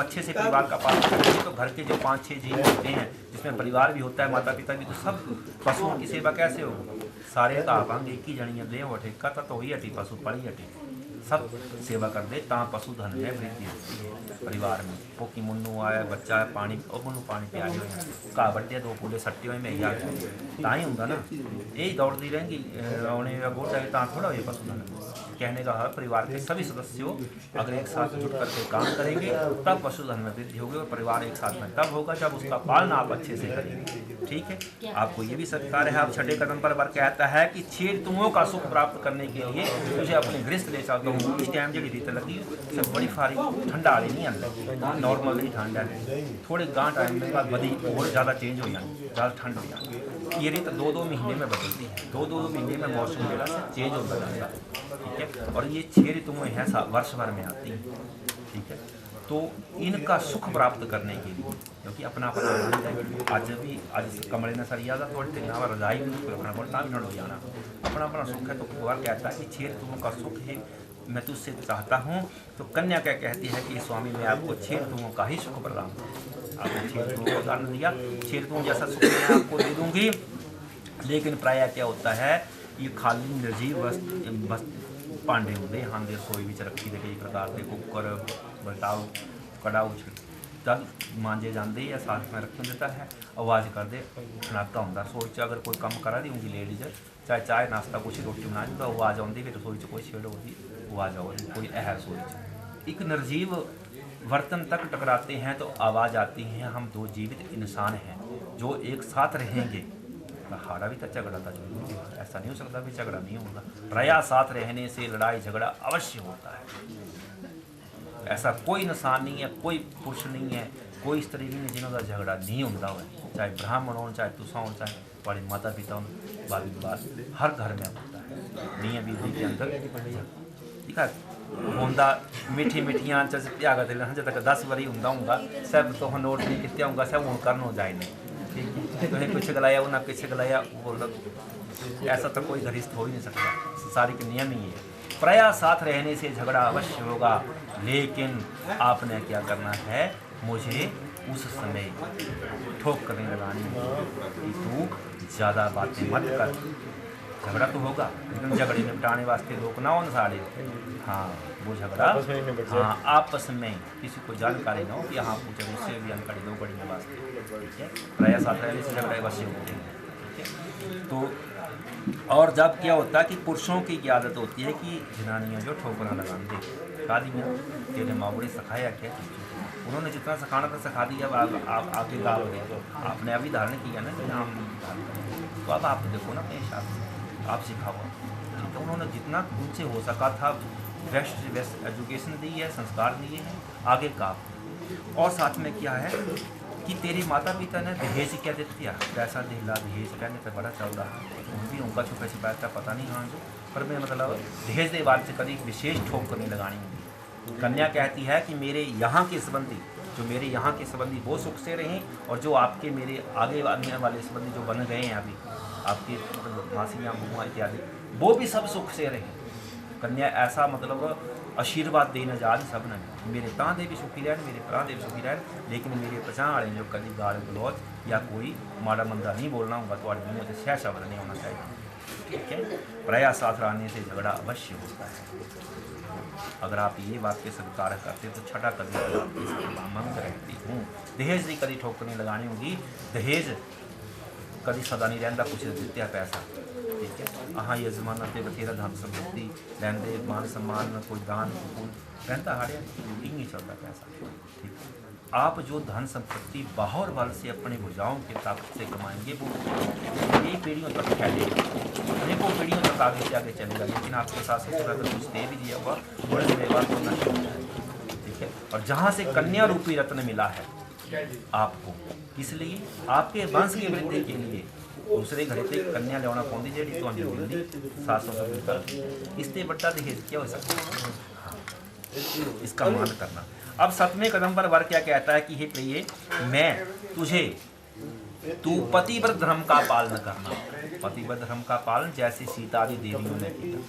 अच्छे से परिवार का पालन करेंगे तो घर के जो 5-6 जीव होते हैं जिसमें परिवार भी होता है, माता पिता भी, तो सब पशुओं की सेवा कैसे होगी? सारे का भांग एक ही जनिया देव उठे कथा तो ही हटी पशु पड़ी हटी, सब सेवा कर दे ता पशुधन में वृद्धि होती है परिवार में। पोकी मुन्नू आया बच्चा है पानी और मुन्नू पानी प्यारे हुए घा बड्डे 2 कूड़े सट्टे हुए में ता ही होंगे ना, यही दौड़ती रहेंगी रोने गोट जाए ता थोड़ा हो पशुधन। कहने का है परिवार के सभी सदस्यों अगर एक साथ जुट करके काम करेंगे तब पशुधन में वृद्धि होगी और परिवार एक साथ में तब होगा जब उसका पालन आप अच्छे से करेंगे। ठीक है, आपको ये भी सत्कार है। आप छठे कदम पर वर कहता है कि 6 ऋतुओं का सुख प्राप्त करने के लिए मुझे अपने गृहस्थ ले चलता हूँ। इस टाइम जी रीत लगी सब बड़ी फारी ठंडा वाली नहीं आती, नॉर्मल ही ठंड है, थोड़े गांठ टाइम में बाद बड़ी और ज़्यादा चेंज हो जाए, ज़्यादा ठंड हो जाए। ये रीत 2-2 महीने में बदलती है, 2-2 महीने में मौसम मेरा चेंज होता जाता है। ठीक है, और ये 6 ऋतुएं हैं वर्ष भर में आती हैं। ठीक है, तो इनका सुख प्राप्त करने के लिए क्योंकि अपना अपना आनंद है। आज कमरे ने सरिया था थोड़ी टेना रजाई भी रखना पड़ता भी नड़ जाना, अपना अपना सुख है। तो कुंवर कहता है कि 6 ऋतुओं का सुख है मैं तुझसे चाहता हूँ। तो कन्या क्या कहती है कि स्वामी मैं आपको 6 ऋतुओं का ही सुख प्रदान करूँ। आपने 6 ऋतुओं का उदाहरण दिया, 6 ऋतुओं जैसा सुख मैं आपको दे दूँगी। लेकिन प्रायः क्या होता है ये खाली निर्जीव भांडे होंगे हांडे रसोई में रखी दे कई प्रकार के कुकर बटाऊ कड़ाऊ जब मांजे जाते या साथ में रख देता है आवाज़ कर दे खनाका होंगे रसोई च अगर कोई कम करा दी होंगी लेडीज चाहे चाय नाश्ता कुछ रोटी बना दी तो आवाज़ आती फिर रसोई च कोई छेड़ होती आवाज़ आओ कोई है रसोई च एक निर्जीव बर्तन तक टकराते हैं तो आवाज़ आती है। हम 2 जीवित इंसान हैं जो एक साथ रहेंगे। हाड़ा भी तो झगड़ा था, ऐसा नहीं हो सकता भी झगड़ा नहीं होगा। प्रायः साथ रहने से लड़ाई झगड़ा अवश्य होता है। ऐसा कोई इंसान नहीं है, कोई पुरुष नहीं है, कोई स्त्री नहीं है जिन्होंने झगड़ा नहीं होता हो, चाहे ब्राह्मण हो चाहे तुसा हो चाहे बड़े माता पिता हो, वाद विवाद हर घर में होता है। मियाँ बीवी के अंदर ठीक है होंदा मिठी मिठियाँ त्यागत हजे तक 10 बारी होंगे सब तो नोट नहीं कितने होंगे सब हूँ करना जाए नहीं। तुम्हें कुछ गलाया उन्हें कुछ गलाया बोल ऐसा तो कोई घरिष्ठ हो ही नहीं सकता, संसारिक नियम ही है। प्रायः साथ रहने से झगड़ा अवश्य होगा, लेकिन आपने क्या करना है मुझे उस समय ठोक करने लगानी कि तू ज़्यादा बातें मत कर। झगड़ा तो होगा लेकिन झगड़े निपटाने वास्ते लोग ना हो सारे। हाँ वो झगड़ा हाँ आपस में किसी को जानकारी ना हो कि हाँ पूछे उससे भी जानकारी दो बड़ी वास्ते। ठीक है, प्रायः साथ रहने से झगड़े अवश्य होते हैं। ठीक है, तो और जब क्या होता है कि पुरुषों की आदत होती है कि जनानियाँ जो ठोकरा लगाते शादी में तेरे मावड़े सिखाया क्या उन्होंने जितना सिखाना था सिखा दिया। अब आप आगे गाँव देखो आपने अभी धारण किया ना कि नाम तो अब आप देखो ना अपने हिसाब से आप सिखाओ। ठीक है, उन्होंने जितना उनसे हो सका था बेस्ट एजुकेशन दी है, संस्कार दिए हैं आगे का। और साथ में क्या है कि तेरे माता पिता ने दहेज क्या दे दिया, पैसा दिला दहेज कहने से बड़ा चल रहा है भी उनका छुपे छिपाया था पता नहीं हाँ जो पर मैं मतलब दहेज के बाद से कभी विशेष ठोक करने लगानी होगी। कन्या कहती है कि मेरे यहाँ के संबंधी जो मेरे यहाँ के संबंधी वो सुख से रहें और जो आपके मेरे आगे आने वाले संबंधी जो बन गए हैं अभी आपके मासियाँ बुआ इत्यादि वो भी सब सुख से रहें। कन्या ऐसा मतलब आशीर्वाद देना जा रही सब ने मेरे तां दे भी सुखी रहन मेरे भरा दे भी सुखी रहन, लेकिन मेरे पछाण वाले जो कभी गाल गलौज या कोई माड़ा मंदा नहीं बोलना होगा तो मुँह से सह शब्द नहीं होना चाहिए। ठीक है, प्रायः साथ रहने से झगड़ा अवश्य होता है। अगर आप ये बात के स्वीकार करते तो छठा कभी मांग रहती हूँ। दहेज की कभी ठोकने लगानी होगी, दहेज कभी सदा नहीं रहता कुछ दित्या पैसा। ठीक है, हाँ ये जमाना से बथेरा धन संपत्ति लेंदे मान सम्मान कोई दान फूल रहता हाड़े नहीं चलता पैसा। ठीक है, आप जो धन संपत्ति बाहर बल से अपने भुजाओं के ताकत से कमाएंगे वो कई पीढ़ियों तक फैलेगा, अनेकों पीढ़ियों तक आगे से आगे चलेगा। लेकिन आपके साथ ससुर अगर कुछ दे भी दिया हुआ बड़े से व्यवहार होना चाहिए। ठीक है, और जहाँ से कन्या रूपी रत्न मिला है आपको इसलिए आपके वंश की वृद्धि के लिए दूसरे घरे से कन्या लिया पौंदी जी तो मिलती 700 इससे बड़ा दहेज क्या हो सकता है, इसका मान करना। अब 7वें कदम पर वर क्या कहता है कि हे प्रिय मैं तुझे तू पतिव्रत धर्म का पालन करना। पतिव्रत धर्म का पालन जैसे सीता आदि देवियों ने किया।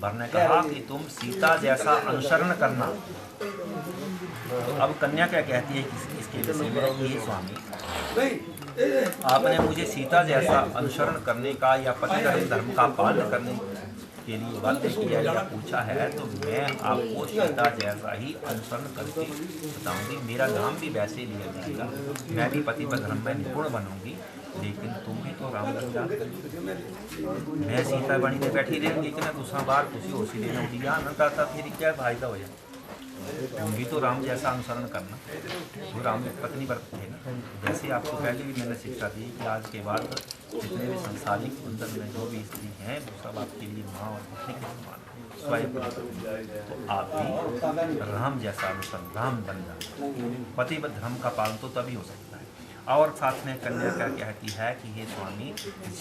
वर ने कहा कि तुम सीता जैसा अनुसरण करना। तो अब कन्या क्या कहती है इसके विषय में, ये स्वामी आपने मुझे सीता जैसा अनुसरण करने का या पति धर्म का पालन करने के लिए बाध्य किया या पूछा है, तो मैं आपको सीता जैसा ही अनुसरण करके बताऊंगी। मेरा नाम भी वैसे लिया जाएगा, मैं भी पति पर धर्म में निपुण बनूंगी, लेकिन तुम भी तो राम बन जा। मैं सीता बनी में बैठी रहेंगी, लेकिन दूसरा बार खुशी हो सी लेना दिया न करता, फिर क्या फायदा हो जाए। तुम भी तो राम जैसा अनुसरण करना, जो राम की पत्नी पर थे ना। जैसे आपको पहले भी मैंने शिक्षा दी कि आज के बाद जितने भी संसारिक बंधन में जो भी स्त्री हैं वो सब आपके लिए माँ और पत्नी के समान स्वयं। तो आप भी राम जैसा अनुसरण, राम बन जाना। पति व धर्म का पालन तो तभी हो सकता है। और साथ में कन्या क्या कहती है कि हे स्वामी,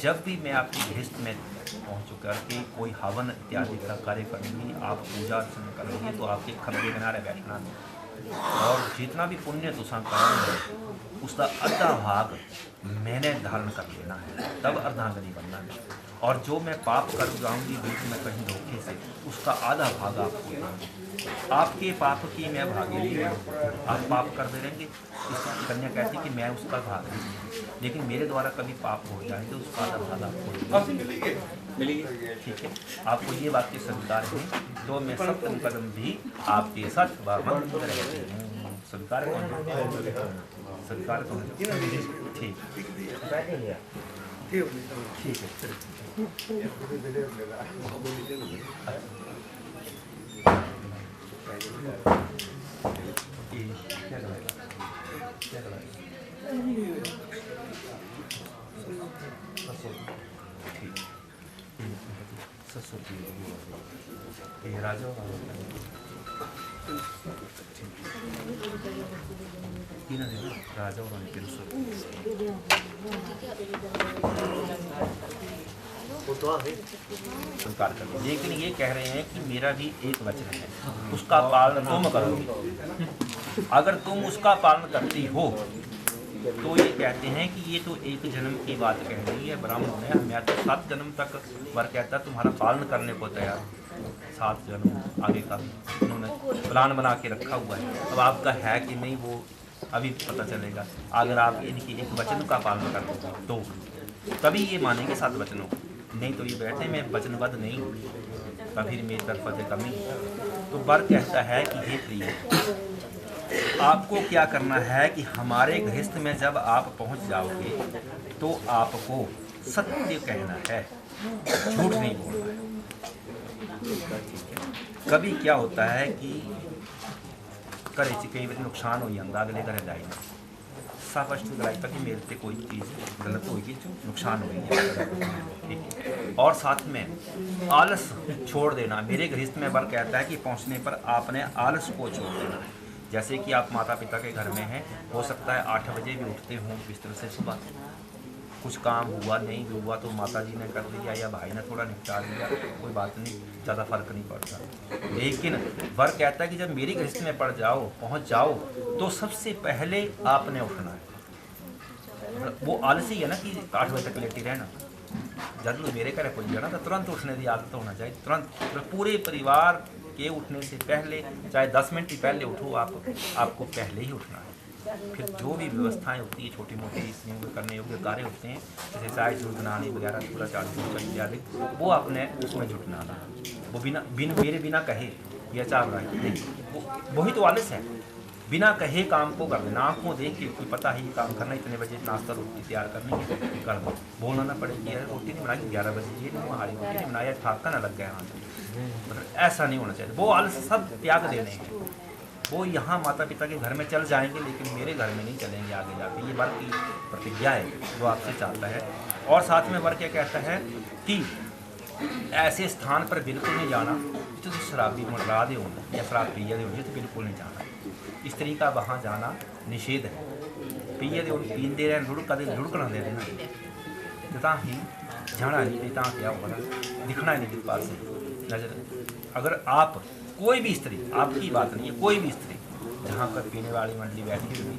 जब भी मैं आपकी गृहस्थ में पहुँच करके कोई हवन इत्यादि का कार्य करूँगी, आप पूजा अर्चना करेंगे, तो आपके खंभे किनारे बैठना और जितना भी पुण्य तुषा करेंगे उसका आधा भाग मैंने धारण कर लेना है, तब अर्धांगिनी बनना है। और जो मैं पाप कर जाऊँगी बीच में कहीं धोखे से, उसका आधा भाग आपको देना। आपके पाप की मैं भागी नहीं हूँ, आप पाप कर दे रहेंगे। इस कन्या कहती कि मैं उसका भाग नहीं, लेकिन मेरे द्वारा कभी पाप हो जाए तो उसका आधा भाग आपको मिलेगी। ठीक है, आपको ये बात की स्वीकार है, तो मैं सत्य कदम भी आपके साथ स्वीकार कौन स्वीकार कौन। ठीक ठीक है राजा राजा स्वीकार कर। लेकिन ये कह रहे हैं कि मेरा भी एक वचन है, उसका पालन तुम करोगे। अगर तुम उसका पालन करती हो तो ये कहते हैं कि ये तो एक जन्म की बात कह रही है ब्राह्मण ने, मैं तो 7 जन्म तक वर कहता तुम्हारा पालन करने को तैयार। 7 जन्म आगे का उन्होंने प्लान बना के रखा हुआ है। अब आपका है कि नहीं वो अभी पता चलेगा। अगर आप इनकी एक वचन का पालन करते हो तो तभी ये मानेंगे 7 वचनों को, नहीं तो ये बैठे मैं वचनबद्ध नहीं हूँ, फिर मेरी तरफ से कमी। तो वर कहता है कि हे प्रिय, आपको क्या करना है कि हमारे गृहस्थ में जब आप पहुंच जाओगे तो आपको सत्य कहना है, झूठ नहीं बोलना है। कभी क्या होता है कि करे कई बार नुकसान हो जाता, अगले घर जाए स्पष्ट लड़ाई तक कि मेरे से कोई चीज़ गलत होगी, नुकसान होगी। और साथ में आलस छोड़ देना। मेरे गृहस्थ में वर कहता है कि पहुंचने पर आपने आलस को छोड़ देना। जैसे कि आप माता पिता के घर में हैं, हो सकता है 8 बजे भी उठते हों बिस्तर से सुबह, कुछ काम हुआ नहीं भी हुआ तो माता जी ने कर दिया या भाई ने थोड़ा निपटा दिया, कोई बात नहीं, ज़्यादा फर्क नहीं पड़ता। लेकिन वर कहता है कि जब मेरी गृहस्थ में पहुंच जाओ तो सबसे पहले आपने उठना है। वो आलसी है ना कि 8 बजे तक लेटी रहना। जब मेरे घर कोई जाना तो तुरंत उठने की आदत होना चाहिए, तुरंत। पूरे परिवार के उठने से पहले, चाहे 10 मिनट ही पहले उठो, आपको पहले ही उठना है। फिर जो भी व्यवस्थाएं होती है छोटी मोटी स्त्रियों के करने योग्य कार्य होते हैं, जैसे चाय दूध बनाने वगैरह, थोड़ा चावल इत्यादि, वो आपने उसमें जुटना। वो मेरे बिना कहे या चाह रहा है नहीं, वही तो आलस है। बिना कहे काम को कर देना, आँखों देख के कोई पता ही काम करना, इतने बजे नाश्ता रोटी तैयार करनी है कर दो, बोलना ना पड़े कि रोटी नहीं बनाई 11 बजे, ये नहीं हमारी रोटी नहीं बनाया, ठाका ना लग गया हाथ। मतलब ऐसा नहीं होना चाहिए। वो आलस सब त्याग देने हैं। वो यहाँ माता पिता के घर में चल जाएंगे, लेकिन मेरे घर में नहीं चलेंगे आगे जाके। ये वर की प्रतिज्ञा है जो आपसे चाहता है। और साथ में वर क्या कहता है कि ऐसे स्थान पर बिल्कुल नहीं जाना जो शराबी मरा दे होना या शराब पिए दे होनी, तो बिल्कुल नहीं जाना। स्त्री का वहाँ जाना निषेध है। पिए दे पीते रहे लुड़कना दे देना, जितना ही जाना नहीं, इतना क्या होगा दिखना नहीं जिस पास से नजर। अगर आप कोई भी स्त्री, आपकी बात नहीं है, कोई भी स्त्री जहाँ पर पीने वाली मंडली बैठी हुई,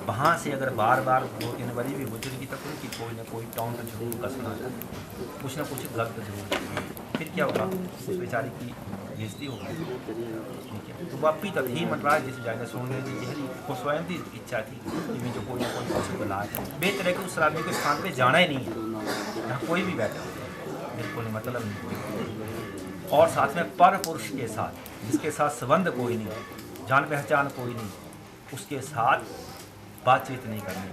वहाँ से अगर बार बार 2-3 बारी भी गुजरेगी तब कि कोई ना कोई टाउन जरूर कसना, कुछ ना कुछ गलत जरूर। फिर क्या होगा, उस बेचारी की बेइज्जती हो गई, ठीक है। तो वापी तक ही मंडराज जिस जाने सुनने की जहरी वो स्वयं की इच्छा थी कि मैं जो कोई ना कोई पॉसिबल है बेहतर है कि उस शराबी के स्थान पे जाना ही नहीं है, यहाँ कोई भी बैठा बिल्कुल मतलब नहीं। और साथ में पर पुरुष के साथ जिसके साथ संबंध कोई नहीं, जान पहचान कोई नहीं, उसके साथ बातचीत नहीं करनी,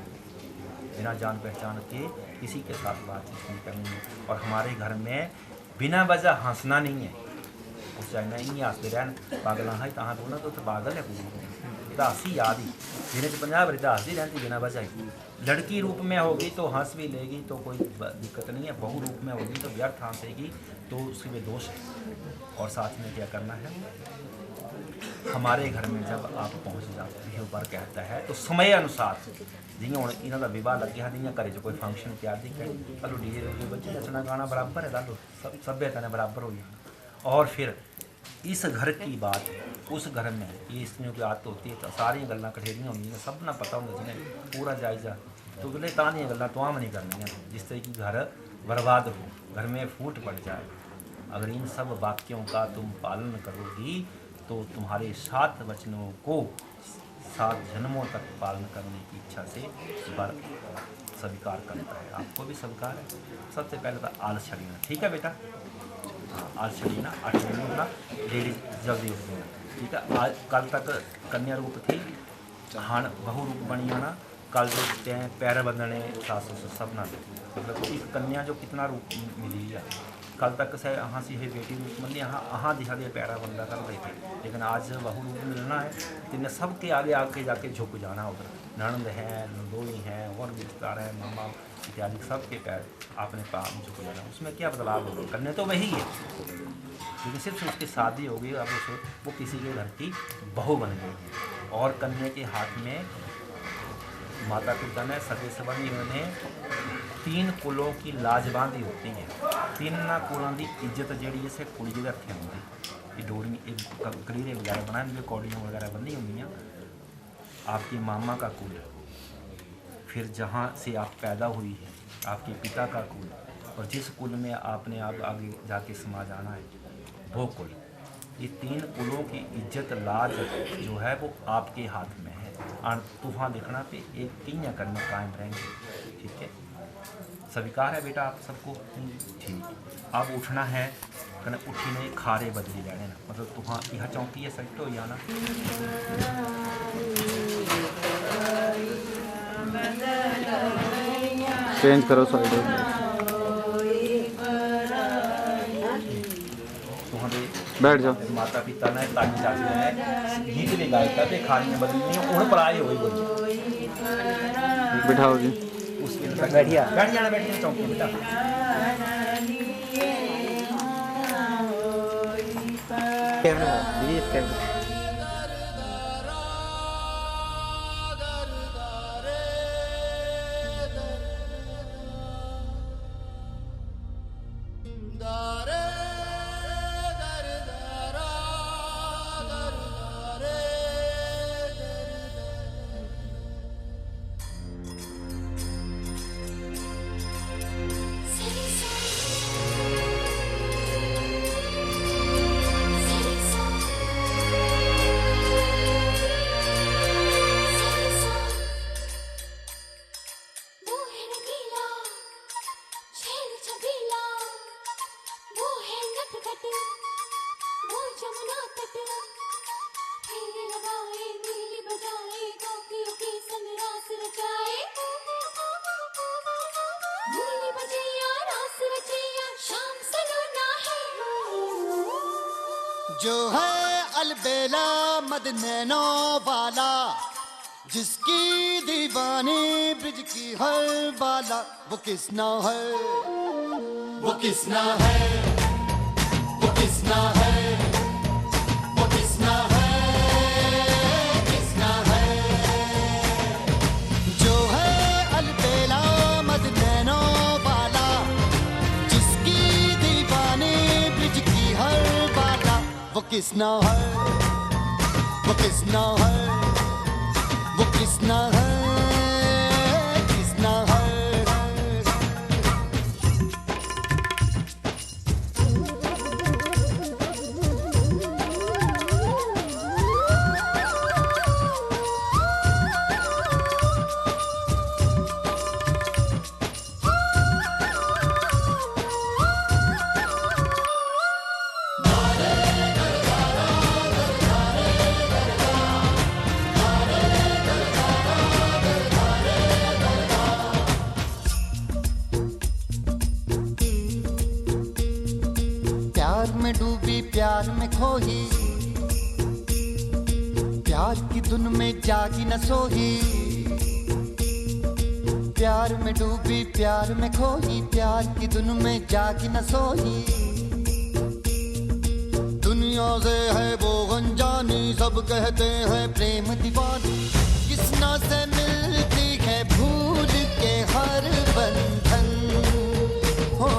बिना जान पहचान के किसी के साथ बातचीत नहीं करनी है। और हमारे घर में बिना वजह हंसना नहीं है, उस चाहे इं हंसते रहन पागल है तहाँ बोलना तो पागल है पूरी हंसी याद ही दिन 50 बार हंसती रहती बिना वजह ही। लड़की रूप में होगी तो हंस भी लेगी तो कोई दिक्कत नहीं है, बहू रूप में होगी तो व्यर्थ हंसेगी तो उसकी भी दोष है। और साथ में क्या करना है, हमारे घर में जब आप पहुँच जाते हो बार कहता है तो समय अनुसार जियां हूँ इन्हों का विवाह लग गया जियां घर कोई फंक्शन त्यादी चलो डीजे डूजे बच्चे नचना गाना बराबर है लो सभ्यता ने बराबर हो गया। और फिर इस घर की बात उस घर में ये स्त्रियों की आदत होती है तो सारी गल्लां कठेरियां होंगी सब ना पता होंगे जिन्हें पूरा जायजा तो बोले तां दी गल्लां तुआम नहीं करनियां जिस तरह की घर बर्बाद हो, घर में फूट पड़ जाए। अगर इन सब वाक्यों का तुम पालन करोगी तो तुम्हारे 7 वचनों को 7 जन्मों तक पालन करने की इच्छा से वर स्वीकार करता है। आपको भी स्वीकार है। सबसे पहले तो आलस छड़ीना, ठीक है बेटा, आलस छड़ीना 8 बजे उठना, लेडीज जल्दी उठ देना, ठीक है। आज कल तक कन्या रूप थी, हाँ बहु रूप बनी होना, कल जो उठते हैं पैर बंधने सासू से सब ना मतलब एक कन्या जो कितना रूप मिली है। कल तक से अहाँ सी है बेटी रूप मिली अहाँ दिखा दिया पैरा बंदा कर रहे थे, लेकिन आज बहु रूप मिलना है तो इन्हें सबके आगे आके जाके झुक जाना। उधर ननंद है, नंदोई हैं और रिश्तेदार हैं, मामा इत्यादि सबके पैर आपने पाम झुक जाना। उसमें क्या बदलाव होगा, करने तो वही है लेकिन सिर्फ उसकी शादी हो गई, अब उसे वो किसी के घर की बहू बन गई है। और कन्या के हाथ में माता पिता ने सगे संबंधी उन्हें 3 कुलों की लाज बांधी होती है। 3 कुलों की इज्जत जी इसे कुड़ी के रखे होंगी, डोरी कलीरे वगैरह बनाए होंगे, कौड़ियाँ वगैरह बनी होंगी। आपके मामा का कुल, फिर जहाँ से आप पैदा हुई है आपके पिता का कुल, और जिस कुल में आपने आगे जाके समा जाना है वो कुल, ये 3 कुलों की इज्जत लाज जो है वो आपके हाथ में है। तूफान देखना पे एक किया करना कायम रहेंगे, ठीक है। स्वीकार है बेटा आप सबको, ठीक। अब उठना है कने उठी ने खारे बदली जाने ना, मतलब तूफान यह चौंकी है सेट हो जाना। चेंज करो साइड बैठ जाओ। माता पिता ने तानी चाची ने गीत ने गायका ते खानी बदलनी उन पर आए हुई बोली बिठाओ जी उसके बैठिया बैठ जाना, बैठिए चौकी बेटा। जो है अलबेला मद नैनो वाला, जिसकी दीवानी ब्रिज की हर बाला, वो किसना है, वो किसना है, वो किसना है, वो किसना है, किसना है। जो है अलबेला मद नैनो वाला, जिसकी दीवानी ब्रिज की हर बाला, वो किसना है, वो किसना है, वो किसना है, किसना है। सोही, प्यार की धुन में जागी न सोही, प्यार में डूबी प्यार में खोई, प्यार की धुन में जागी न सोही। दुनिया से है वो अनजानी, सब कहते हैं प्रेम दीवानी, किसना से मिलती है भूल के हर बंधन, हो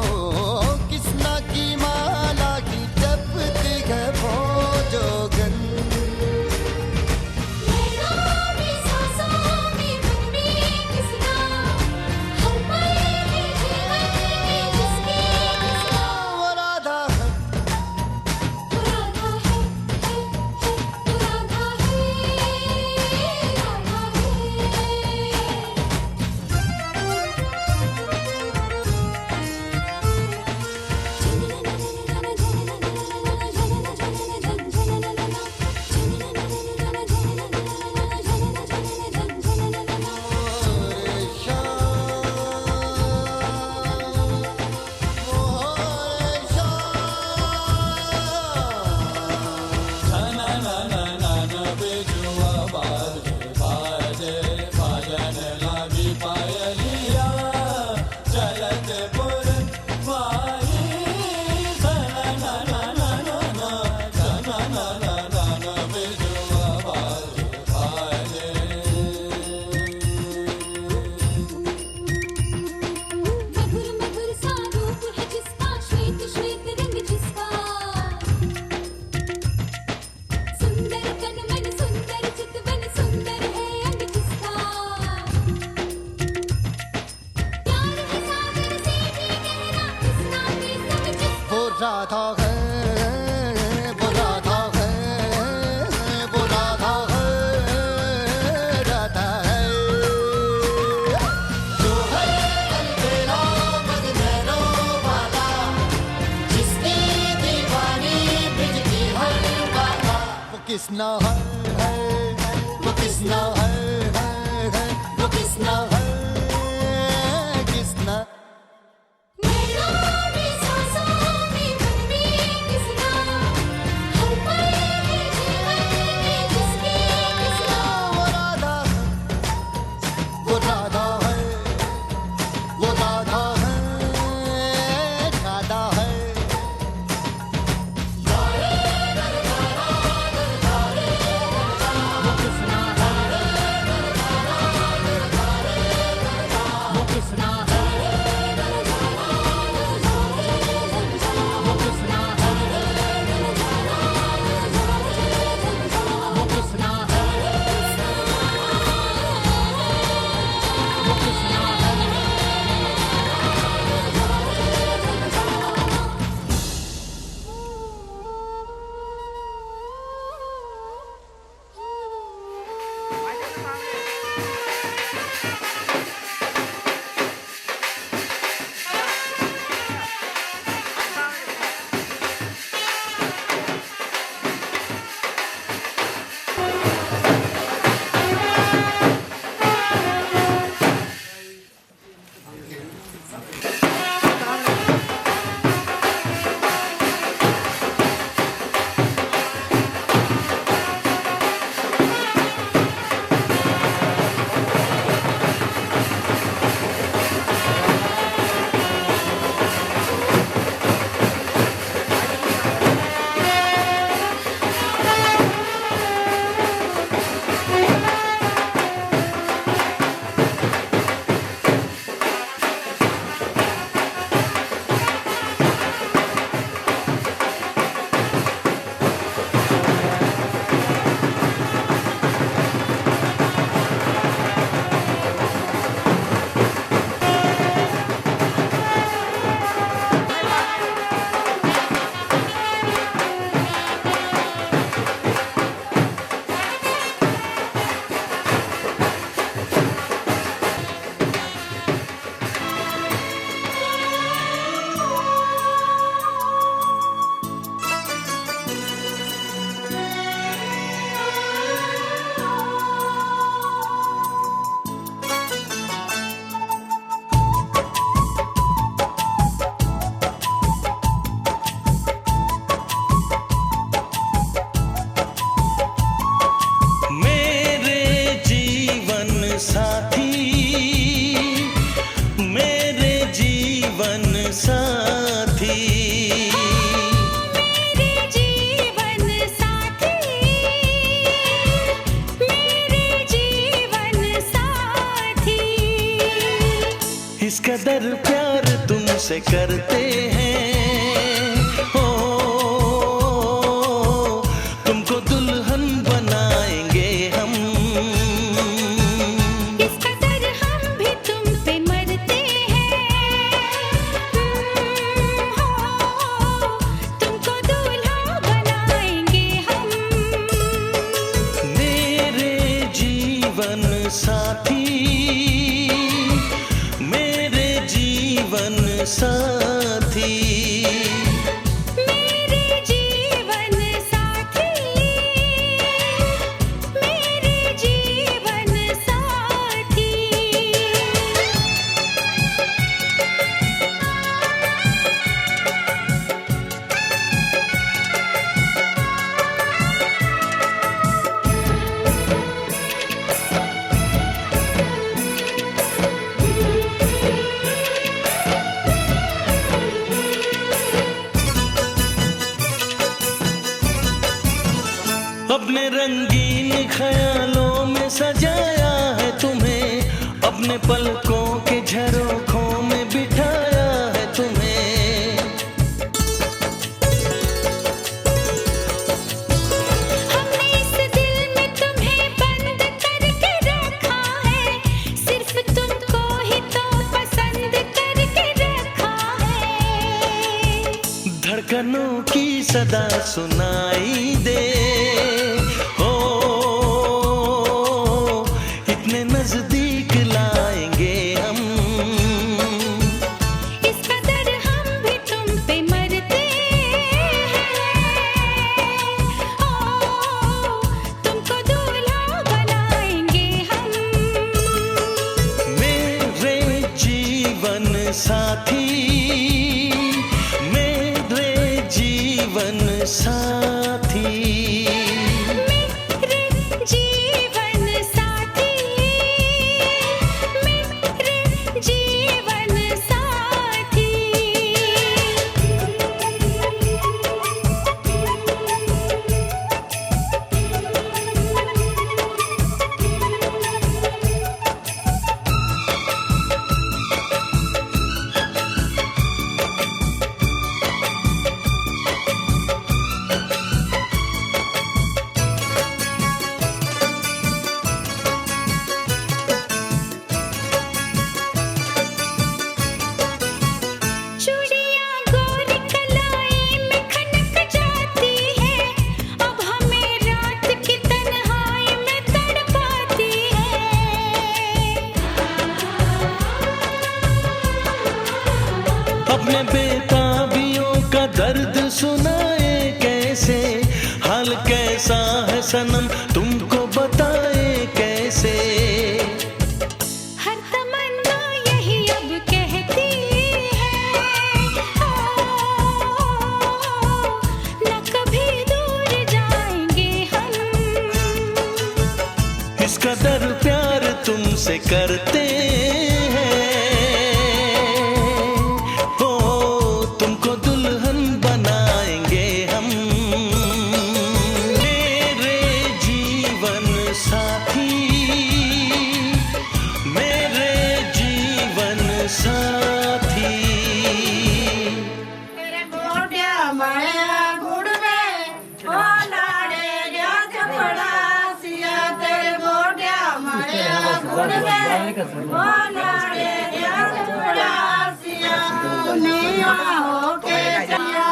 किसना की माला की जपती है वो जोगन। कदर प्यार तुमसे करते हैं, हो तुमको दुल्हन बनाएंगे हम। इस कदर हम भी तुम पे मरते हैं, हो तुमको दूल्हा बनाएंगे हम। मेरे जीवन साथी, मेरे जीवन साथी, मेरे जीवन साथी, मेरे जीवन साथी। अपने रंगीन ख्यालों में सजाया है तुम्हें, अपने पलकों के झरोखों में बिठाया है तुम्हें। हमने इस दिल में तुम्हें बंद करके रखा है, सिर्फ तुमको ही तो पसंद करके रखा है। धड़कनों की सदा सुनाई दे, हो इतने नजदीक लाएंगे हम। इस कदर हम भी तुम पे मरते हैं, ओ तुमको दूल्हा बनाएंगे हम। मेरे जीवन साथी, मेरे जीवन साथी, मेरे जीवन साथी, मेरे जीवन साथी। चूड़ियां गोरी कलाई में खनक जाती है, अब हमें रात की तन्हाई में तड़पाती है। अपने बेताबियों का दर्द सुनाए कैसे, हाल कैसा है सनम तुमको बताए कैसे। हर तमन्ना यही अब कहती है, ओ न कभी दूर जाएंगे हम। इस कदर प्यार तुमसे करते हैं, हो तुमको दुल्हन बनाएंगे हम। मेरे जीवन साथी, मेरे जीवन साथी। तेरे गोड्या माया गुड़ में ओ लाड़े गया चपड़ा सिया। तेरे गोड्या माया गुड़ में ओ लाड़े गया चपड़ा सिया। दुनिया होके चलिया।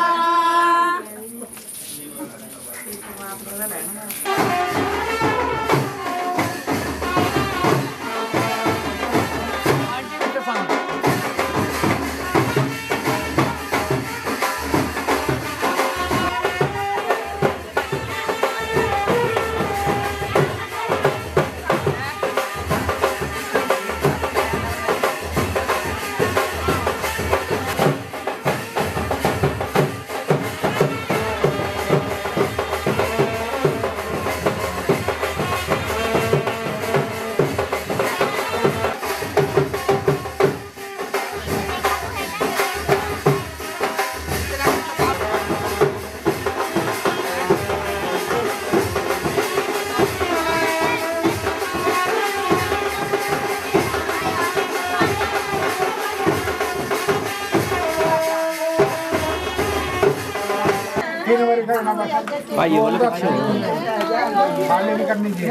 भाई ये बोले पीछे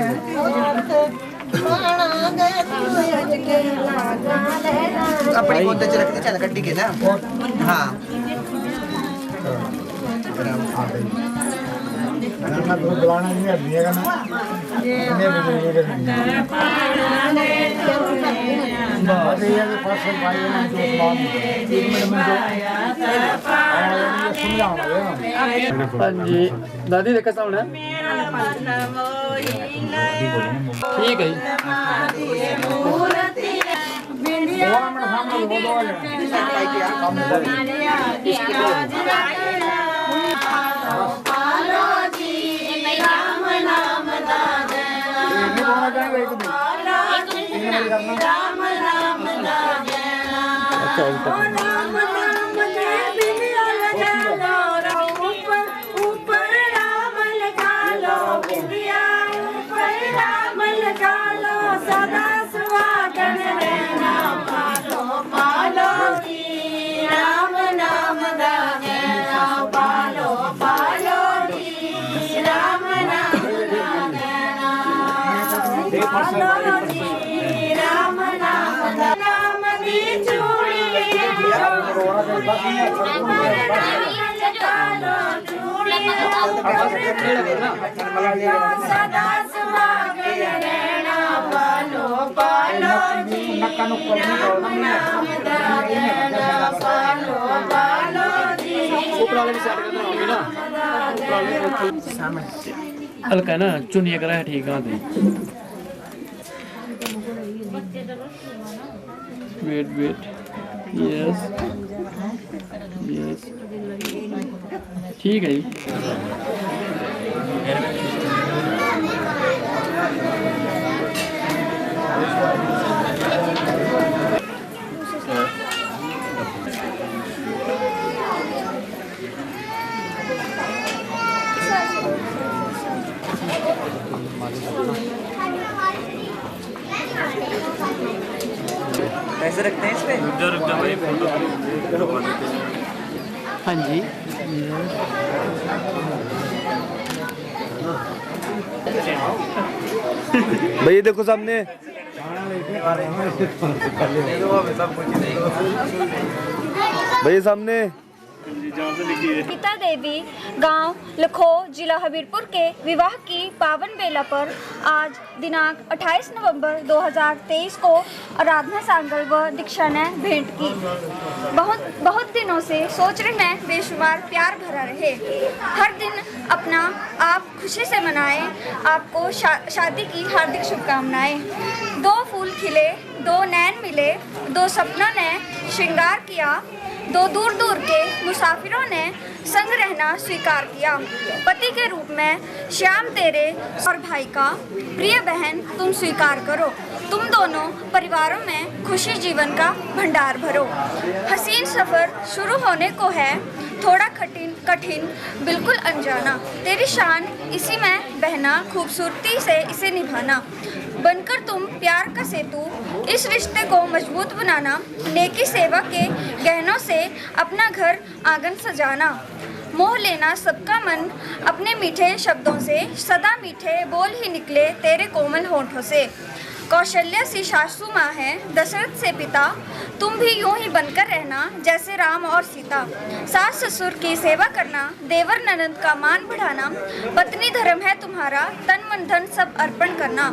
अपनी गोद च रख दे चल गड्डी के ना हाँ हाँ जी दादी देखा सामने ठीक है सदा सुहागन रहना पालो पालो जी राम नाम गाना पालो पालो जी राम नाम गाना पालो जी राम नाम दी चूड़ी सदा सुहागन रहना पालो पालो जी राम नाम गाना पालो पालो जी हल्का ना चुनिया करा है ठीक है वेट यस यस ठीक है कैसे रखते हैं इस पे रुक जा भाई फोटो हाँ जी भैया देखो सामने भैया सामने गीता देवी गांव लखो जिला हमीरपुर के विवाह की पावन बेला पर आज दिनांक 28 नवंबर 2023 को आराधना सांगल व दीक्षा ने भेंट की। बहुत दिनों से सोच रहे हैं बेशुमार प्यार भरा रहे, हर दिन अपना आप खुशी से मनाएं। आपको शादी की हार्दिक शुभकामनाएं। दो फूल खिले, दो नैन मिले, दो सपनों ने श्रृंगार किया, दो दूर दूर के मुसाफिरों ने संग रहना स्वीकार किया। पति के रूप में श्याम तेरे और भाई का, प्रिय बहन तुम स्वीकार करो। तुम दोनों परिवारों में खुशी जीवन का भंडार भरो। हसीन सफर शुरू होने को है, थोड़ा कठिन बिल्कुल अनजाना। तेरी शान इसी में बहना, खूबसूरती से इसे निभाना। बनकर तुम प्यार का सेतु, इस रिश्ते को मजबूत बनाना। नेकी सेवा के गहनों से अपना घर आंगन सजाना। मोह लेना सबका मन अपने मीठे शब्दों से, सदा मीठे बोल ही निकले तेरे कोमल होठों से। कौशल्या सी सासू माँ है, दशरथ से पिता, तुम भी यूं ही बनकर रहना जैसे राम और सीता। सास ससुर की सेवा करना, देवर ननद का मान बढ़ाना। पत्नी धर्म है तुम्हारा, तन मन धन सब अर्पण करना।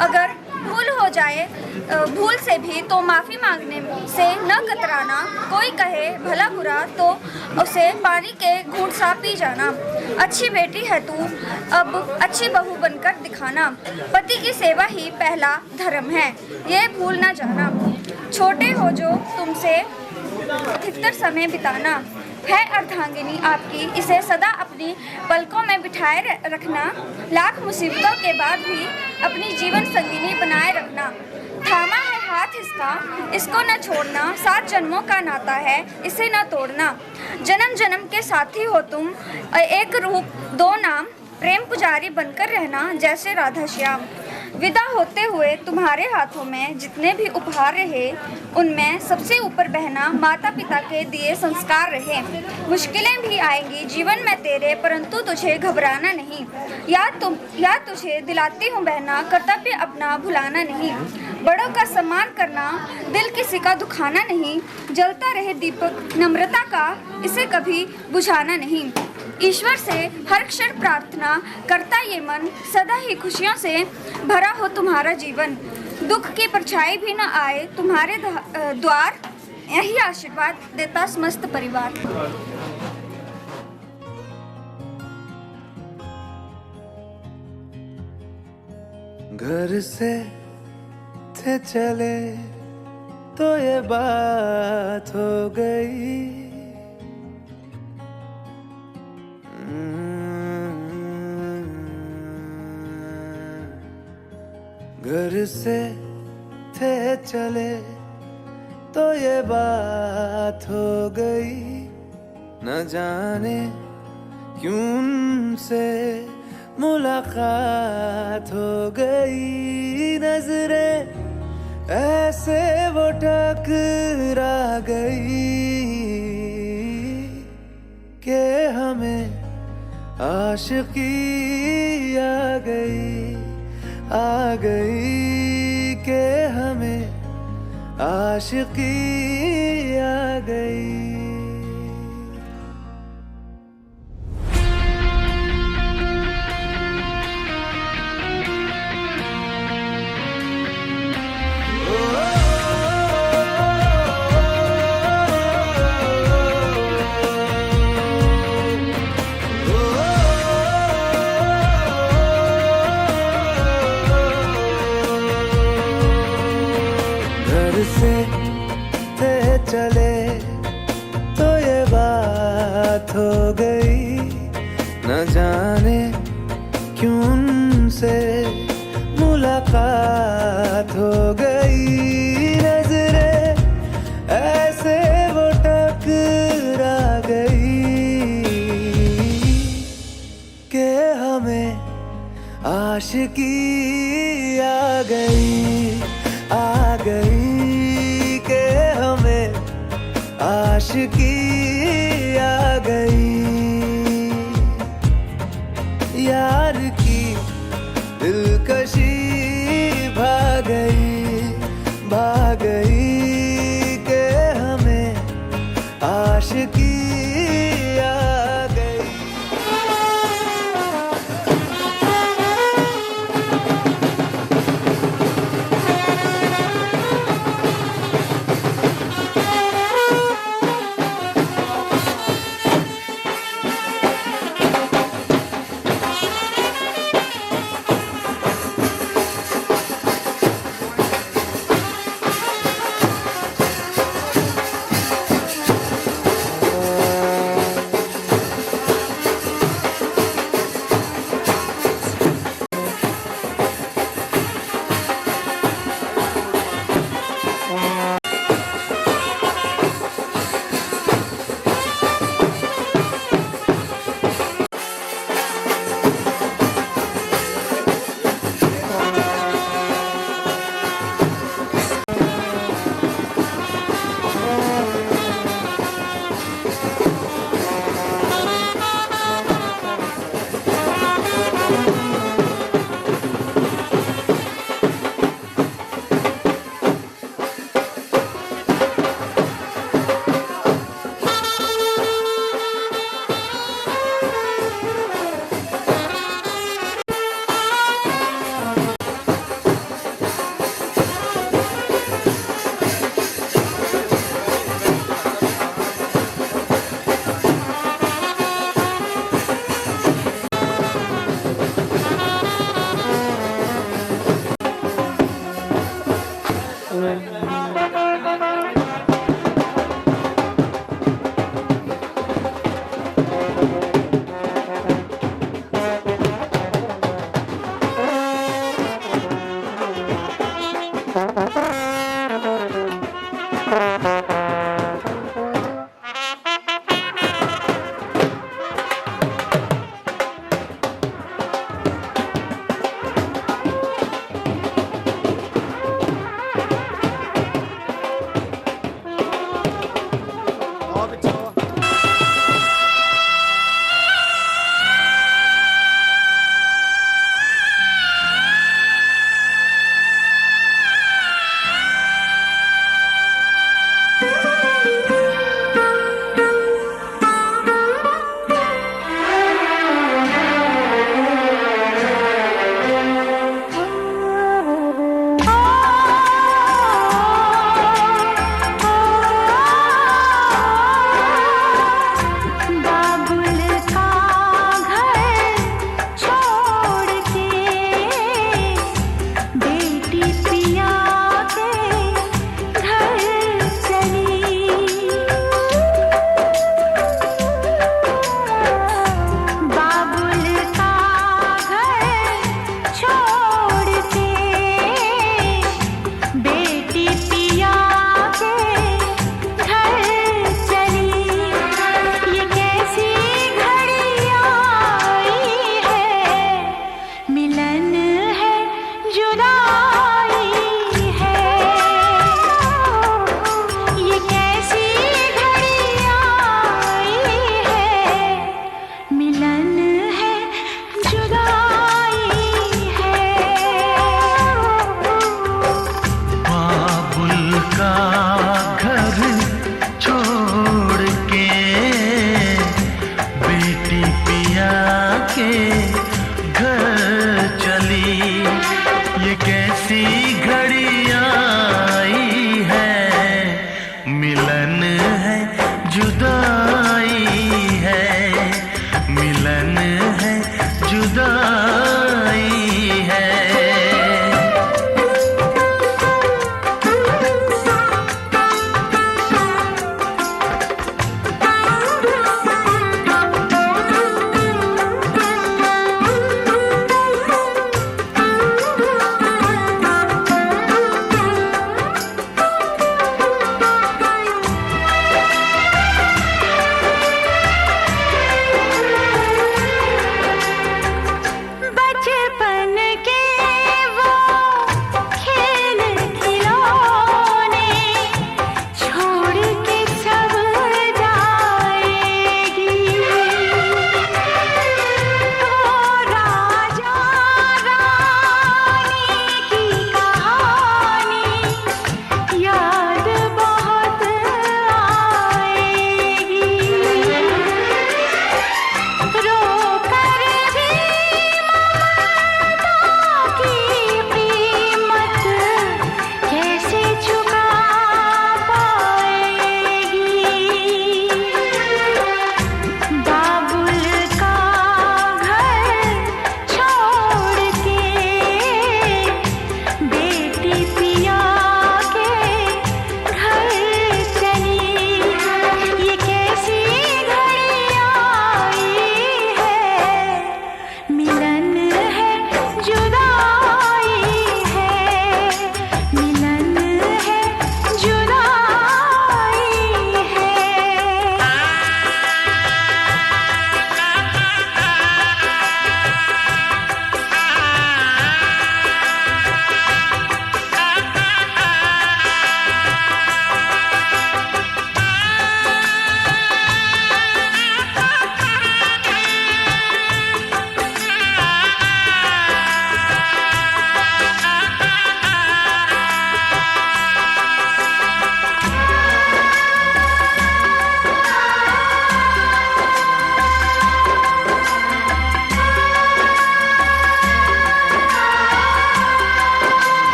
अगर भूल हो जाए भूल से भी तो माफ़ी मांगने से न कतराना। कोई कहे भला बुरा तो उसे पानी के घूंट सा पी जाना। अच्छी बेटी है तू, अब अच्छी बहू बनकर दिखाना। पति की सेवा ही पहला धर्म है, ये भूल ना जाना। छोटे हो जो तुमसे अधिकतर समय बिताना। है अर्धांगिनी आपकी, इसे सदा अपनी पलकों में बिठाए रखना। लाख मुसीबतों के बाद भी अपनी जीवन संगिनी बनाए रखना। थामा है हाथ इसका, इसको न छोड़ना। 7 जन्मों का नाता है, इसे न तोड़ना। जन्म जन्म के साथी हो तुम, एक रूप दो नाम। प्रेम पुजारी बनकर रहना जैसे राधा श्याम। विदा होते हुए तुम्हारे हाथों में जितने भी उपहार रहे, उनमें सबसे ऊपर बहना माता पिता के दिए संस्कार रहे। मुश्किलें भी आएंगी जीवन में तेरे, परंतु तुझे घबराना नहीं। याद तुझे दिलाती हूँ बहना, कर्तव्य अपना भुलाना नहीं। बड़ों का सम्मान करना, दिल किसी का दुखाना नहीं। जलता रहे दीपक नम्रता का, इसे कभी बुझाना नहीं। ईश्वर से हर क्षण प्रार्थना करता ये मन, सदा ही खुशियों से भरा हो तुम्हारा जीवन। दुख की परछाई भी न आए तुम्हारे द्वार, यही आशीर्वाद देता समस्त परिवार। घर से थे चले तो ये बात हो गई, घर से थे चले तो ये बात हो गई। न जाने क्यों उनसे मुलाकात हो गई। नजरें ऐसे वो टकरा गई कि हमें आशिकी आ गई कि हमें आशिकी आ गई। से थे चले तो ये बात हो गई। न जाने क्यों उनसे मुलाकात हो गई। नजरें ऐसे वो टकरा गई कि हमें आशिकी आ गई कि हमें आशिकी आ गई। यार की दिलकशी भाग गई कि हमें आशिकी आ गई।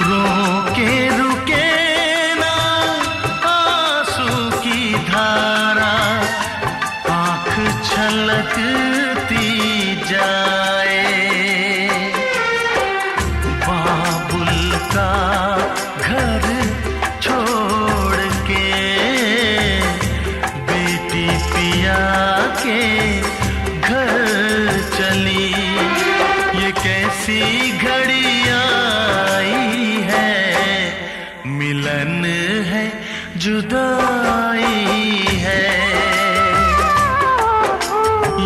रोके रुके ना आंसू की धारा, आंख छलकती जाए। बाबुल का घर छोड़ के बेटी पिया के घर चली, ये कैसी घड़ी आई है, मिलन है जुदाई है।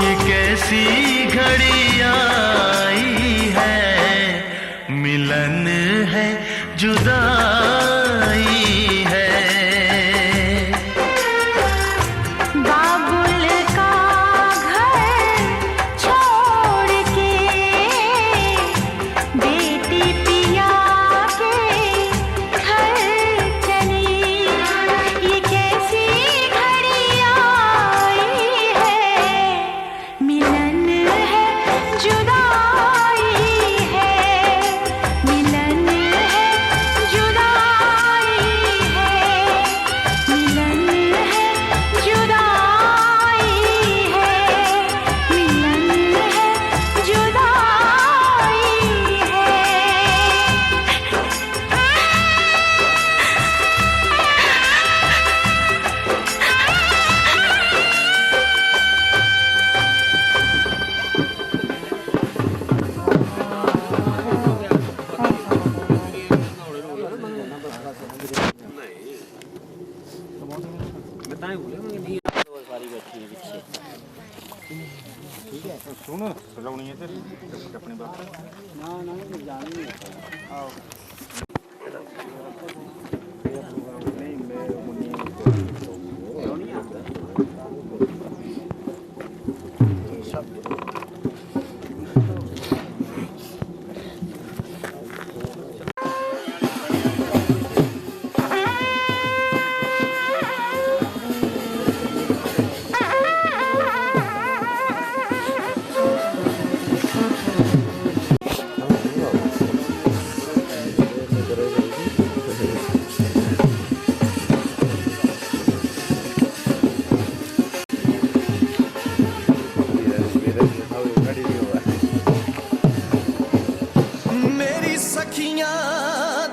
ये कैसी घड़ी आई है, मिलन है जुदाई है। बाबुल का घर छोड़ के बेटी पिया के घर चली, ये कैसी घड़ी आई है, मिलन है जुदाई है, मिलन है जुदाई है, मिलन है जुदाई है, मिलन है जुदाई मेरी सखियां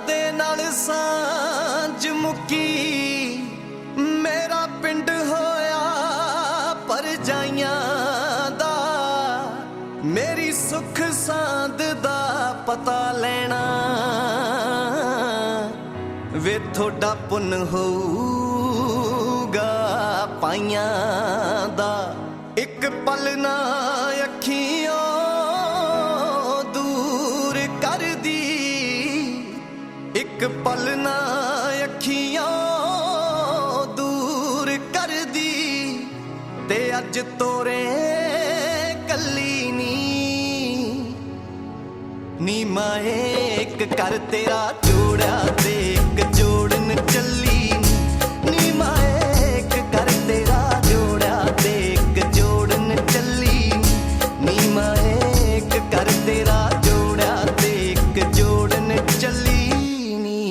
दे नाल सांझ मुक्की, मेरा पिंड होया परजाइयां दा, मेरी सुख सांद दा पता लेना, वे थोड़ा पुन होऊगा पाइयां दा। एक पल ना अखियों दूर कर दी, एक पल ना अखियों दूर कर दी, ते अज तोरे कली नी माए एक कर तेरा जोड़ा ते एक जोड़न चली, नी माए एक कर तेरा जोड़ा ते एक जोड़न चली, नी माए एक कर तेरा जोड़ा ते एक जोड़न चली नी।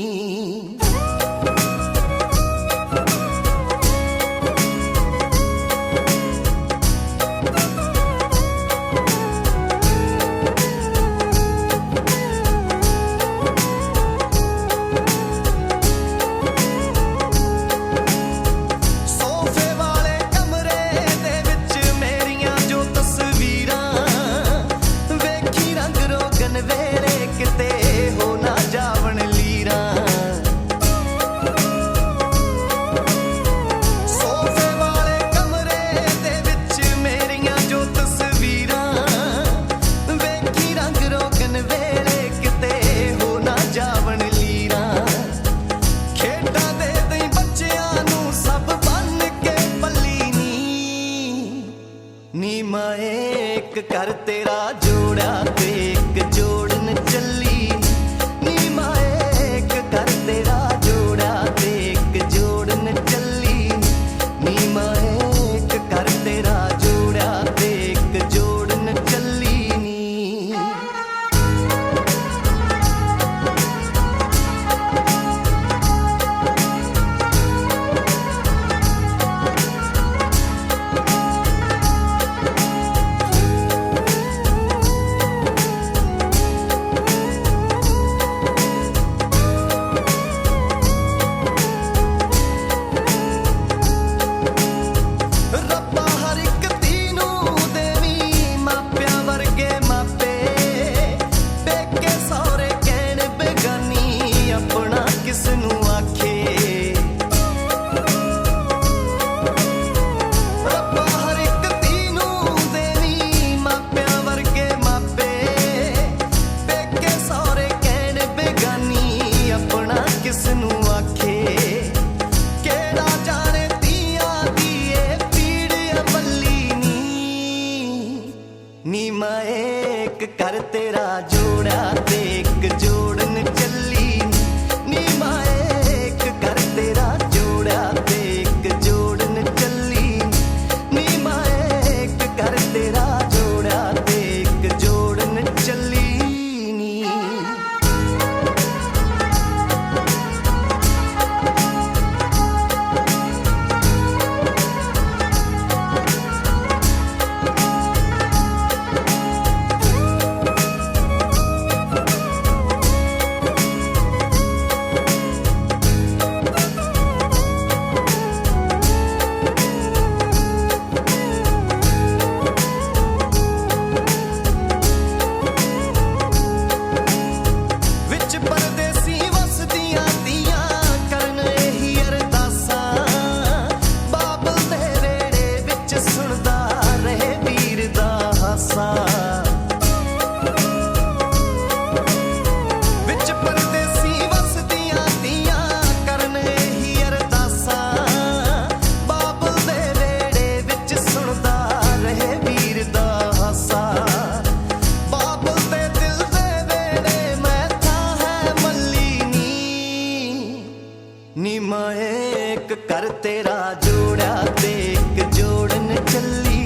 मैं एक कर तेरा जोड़ा ते एक जोड़न चली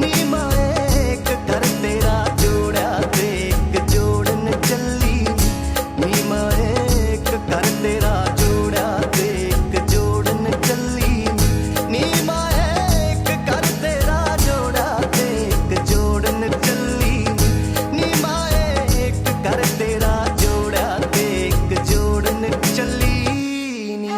नी मैं एक कर तेरा जोड़ा ते एक जोड़न चली नी मैं एक कर तेरा जोड़ा ते एक जोड़न चली नी मैं एक कर तेरा जोड़ा ते एक जोड़न चली नी मैं एक कर तेरा जोड़ा ते एक जोड़न चली नी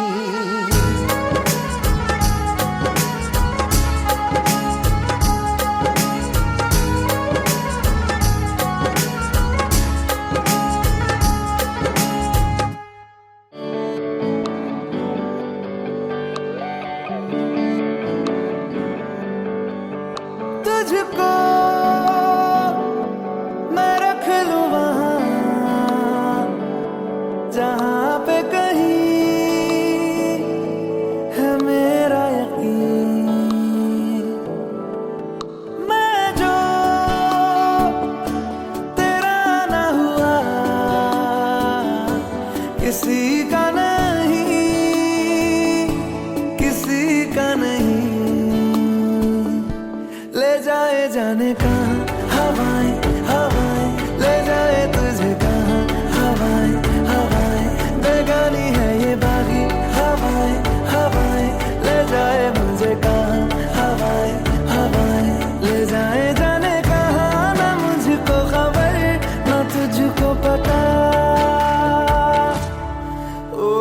तुझको मैं रख लूं वहां जहां पे कहीं है मेरा यकीन। मैं जो तेरा ना हुआ किसी का नहीं, किसी का नहीं। ले जाए जाने कहाँ हवाएं हवाएं, ले जाए तुझे कहाँ हवाएं हवाएं। बेगानी है ये बागी हवाएं हवाएं, ले जाए मुझे कहाँ हवाएं हवाएं। ले जाए जाने कहाँ ना मुझको खबर ना तुझको पता। ओ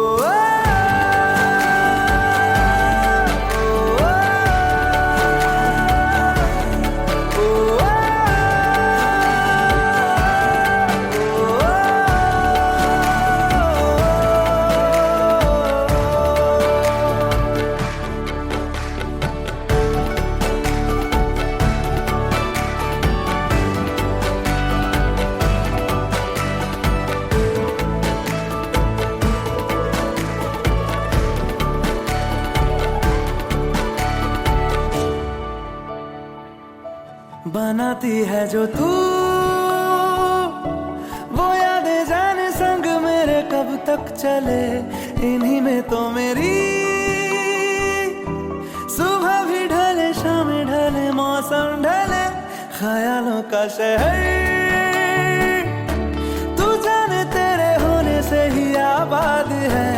बनाती है जो तू वो यादें जाने संग मेरे कब तक चले। इन्हीं में तो मेरी सुबह भी ढले शाम ढले मौसम ढले। ख्यालों का शहर तू जाने तेरे होने से ही आबाद है।